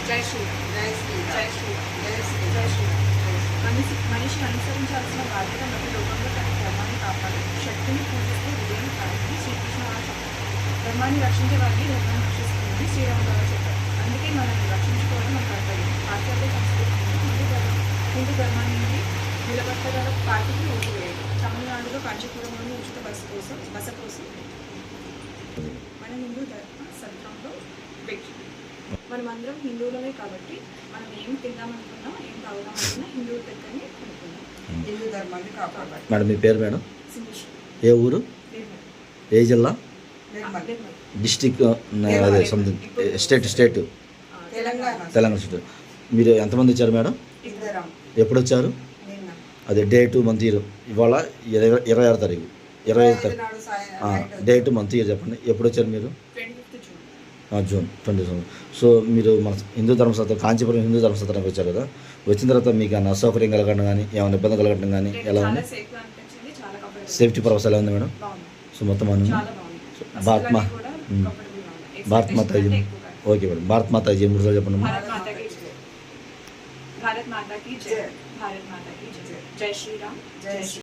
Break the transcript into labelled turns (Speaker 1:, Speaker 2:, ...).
Speaker 1: జై శ్రీరామ్.
Speaker 2: జై శ్రీరామ్.
Speaker 1: జై శ్రీరామ్.
Speaker 2: జై
Speaker 1: జై
Speaker 2: శ్రీరామ్.
Speaker 1: శ్రీరామ్. మనిషి అనుసరించాల్సిన బాధ్యత ప్రతి లోకంలో తన ధర్మాన్ని కాపాడు. శక్తిని పూజిస్తూ విజయం కాదని శ్రీకృష్ణ ధర్మాన్ని రక్షించే వారిని ధర్మం రక్షిస్తుంది శ్రీరామ్ గారు చెప్పారు. అందుకే మనల్ని రక్షించుకోవడం మన కర్తవ్యం. పాశ్చాత్య సంస్కృతి హిందూ ధర్మాన్ని నిలబెట్టగల పార్టీకి ఓటు వేయడం. తమిళనాడులో కాంచీపురంలోని ఉచిత బస కోసం మన హిందూ ధర్మ సత్రంలో వ్యక్తి. మనమందరం హిందువులమే కాబట్టి మనం ఏం తిందామనుకున్నా ఏం తాగుదామనుకున్నా హిందువుల దగ్గరనే కొనుక్కుందాం.
Speaker 2: హిందూ ధర్మాన్ని కాపాడాలి.
Speaker 3: మేడం మీ పేరు మేడం?
Speaker 1: సింధుశ్రీ.
Speaker 3: ఏ ఊరు? ఏ జిల్లా? డిస్టిక్? అదే సంథింగ్ స్టేట్ తెలంగాణ స్టేట్. మీరు ఎంతమంది వచ్చారు మేడం?
Speaker 2: ఇద్దరం.
Speaker 3: ఎప్పుడు వచ్చారు?
Speaker 2: నిన్న.
Speaker 3: అదే డేటు మంత్ ఇయర్. ఇవాళ 26 తారీఖు. 25 తారీఖు
Speaker 2: నాడు నైట్
Speaker 3: డేటు మంత్ ఇయర్ చెప్పండి. ఎప్పుడు వచ్చారు మీరు?
Speaker 1: 25th June.
Speaker 3: జూన్ 27. సో మీరు మన హిందూ ధర్మశాస్త్రం కాంచీపురం హిందూ ధర్మశాస్త్రానికి వచ్చారు కదా. వచ్చిన తర్వాత మీకు ఏమైనా అసౌకర్యం కలగడం కానీ ఏమైనా ఇబ్బంది కలగడం కానీ ఎలా ఉంది?
Speaker 1: చాలా సేఫ్గా అనిపించింది. చాలా కంఫర్టబుల్.
Speaker 3: సేఫ్టీ పర్పస్ ఎలా ఉంది మేడం?
Speaker 1: బాగుంది.
Speaker 3: సో మొత్తం అన్నీ
Speaker 1: చాలా బాగుంది.
Speaker 3: భారత్ మా
Speaker 1: కూడా కంఫర్టబుల్గా ఉంది.
Speaker 3: భారత్ మాతా
Speaker 1: Expectation
Speaker 3: జీ.
Speaker 1: కంటే ఎక్కువగా.
Speaker 3: Okay madam. భారత్ మాతా జీ 3 సార్లు చెప్పండి.
Speaker 1: భారత్ మాతా की जय. भारत माता की जय. भारत माता की जय. जय श्री राम.
Speaker 2: జై శ్రీ